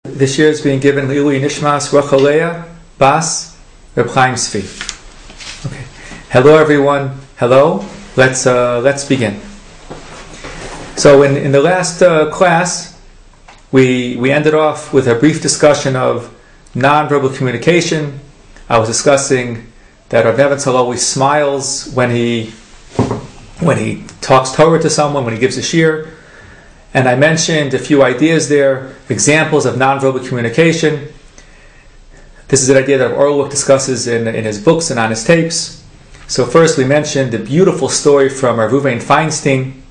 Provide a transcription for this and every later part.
This year is being given Li'ului Nishmas Rachalea Bas Reb Chaim Tzvi. Okay. Hello everyone. Hello. Let's begin. So in the last class, we ended off with a brief discussion of non-verbal communication. I was discussing that Rav Nevitzal always smiles when he talks Torah to someone, when he gives a shiur. And I mentioned a few ideas there, examples of nonverbal communication. This is an idea that Orlock discusses in his books and on his tapes. So first we mentioned the beautiful story from Rav Ruvain Feinstein,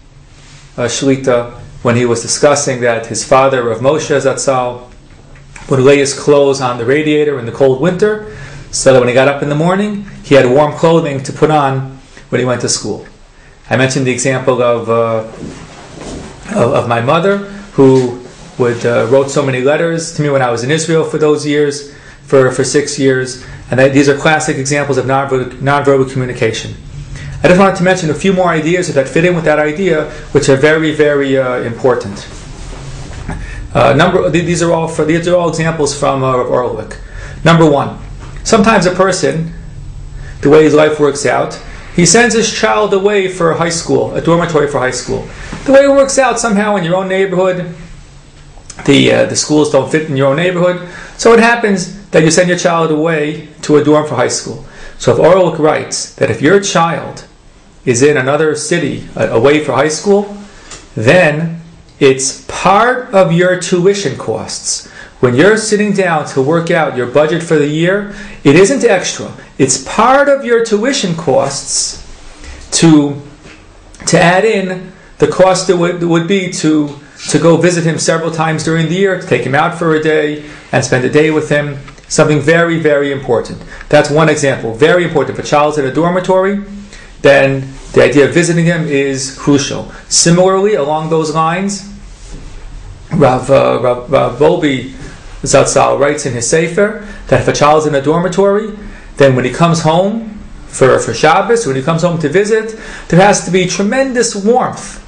Shlita, when he was discussing that his father, Rav Moshe Zatzal, would lay his clothes on the radiator in the cold winter, so that when he got up in the morning, he had warm clothing to put on when he went to school. I mentioned the example of my mother, who wrote so many letters to me when I was in Israel for those years, for 6 years, and these are classic examples of nonverbal communication. I just wanted to mention a few more ideas that fit in with that idea, which are very, very important. These are all examples from Orlick. Number one, sometimes a person, the way his life works out, he sends his child away for high school, a dormitory for high school. The way it works out, somehow in your own neighborhood, the schools don't fit in your own neighborhood, so it happens that you send your child away to a dorm for high school. So if Orlick writes that if your child is in another city away for high school, then it's part of your tuition costs. When you're sitting down to work out your budget for the year, it isn't extra. It's part of your tuition costs to add in the cost it would be to go visit him several times during the year, to take him out for a day and spend a day with him. Something very, very important. That's one example. Very important. If a child's in a dormitory, then the idea of visiting him is crucial. Similarly, along those lines, Rav Bolby Zatzal writes in his Sefer that if a child's in a dormitory, then when he comes home for Shabbos, when he comes home to visit, there has to be tremendous warmth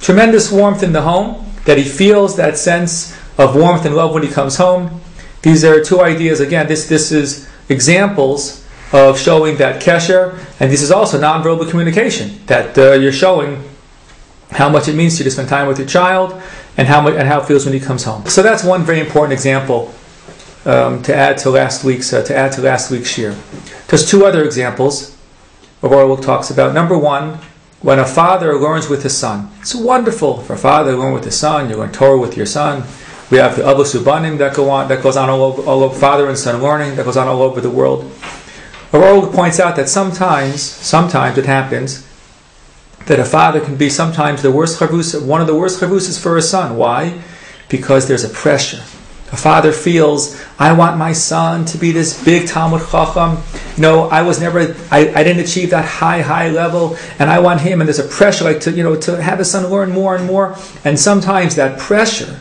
in the home, that he feels that sense of warmth and love when he comes home. These are two ideas. Again, this is examples of showing that kesher, and this is also nonverbal communication, that you're showing how much it means to you to spend time with your child, and how it feels when he comes home. So that's one very important example to add to last week's shiur. Just two other examples of what Orlick talks about. Number one, when a father learns with his son. It's wonderful for a father to learn with his son. You learn Torah with your son. We have the Avos Ubanim that goes on all over, father and son learning, that goes on all over the world. Orlick points out that sometimes it happens that a father can be sometimes one of the worst chavusas for a son. Why? Because there's a pressure. A father feels, I want my son to be this big Talmud Chacham. I didn't achieve that high level, and I want him. And there's a pressure, to have his son learn more and more. And sometimes that pressure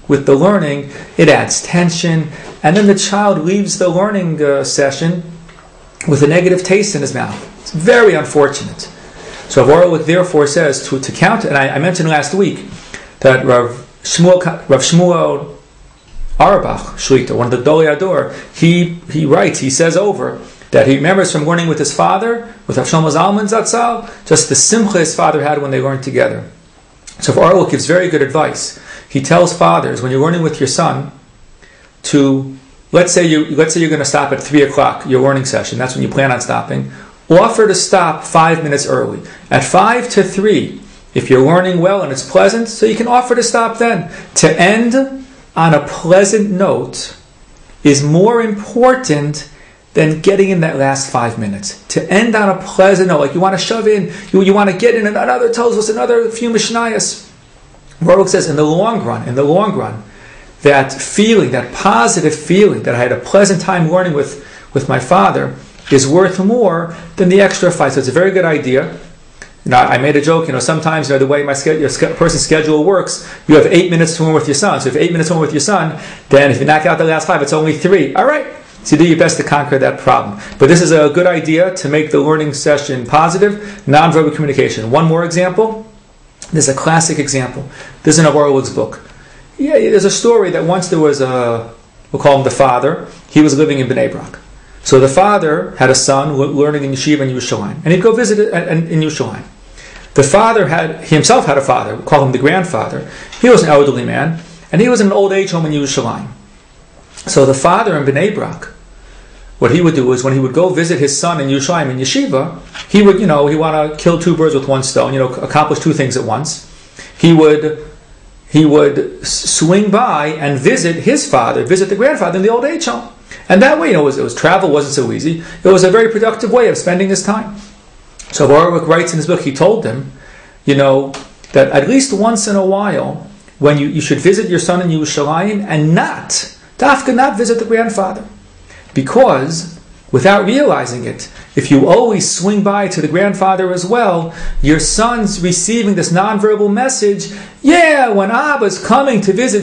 with the learning, it adds tension, and then the child leaves the learning session with a negative taste in his mouth. It's very unfortunate. So Orlick therefore says to count, and I mentioned last week that Rav Shmuel Auerbach, Shlita, one of the Dolei Ador, he writes, he says over, that he remembers from learning with his father, with Rav Shlomo Zalman Zatzal, just the simcha his father had when they learned together. So Orlick gives very good advice. He tells fathers, when you're learning with your son, to, let's say you're going to stop at 3 o'clock, your learning session, that's when you plan on stopping, offer to stop 5 minutes early. At 5 to 3, if you're learning well and it's pleasant, so you can offer to stop then. To end on a pleasant note is more important than getting in that last 5 minutes. To end on a pleasant note, like you want to shove in, you want to get in another Tosfos, another few Mishnayos. Orlick says, in the long run, that feeling, that positive feeling that I had a pleasant time learning with my father is worth more than the extra 5. So it's a very good idea. I made a joke, sometimes the way your person's schedule works, you have 8 minutes to learn with your son. So if 8 minutes to learn with your son, then if you knock out the last 5, it's only 3. All right. So you do your best to conquer that problem. But this is a good idea to make the learning session positive, non-verbal communication. One more example. This is a classic example. This is in Orlick's book. Yeah, there's a story that once there was we'll call him the father. He was living in Bnei Brak. So the father had a son learning in yeshiva in Yerushalayim, and he'd go visit it in Yerushalayim. The father himself had a father, we'll call him the grandfather. He was an elderly man, and he was in an old age home in Yerushalayim. So the father in Bnei Brak, what he would do is when he would go visit his son in Yerushalayim in yeshiva, he would, he want to kill two birds with one stone, accomplish two things at once. He would swing by and visit his father, visit the grandfather in the old age home. And that way, it was travel wasn't so easy. It was a very productive way of spending his time. So Orlick writes in his book, he told him, that at least once in a while, when you should visit your son in Yerushalayim and not visit the grandfather. Because, without realizing it, if you always swing by to the grandfather as well, your son's receiving this nonverbal message, when Abba's coming to visit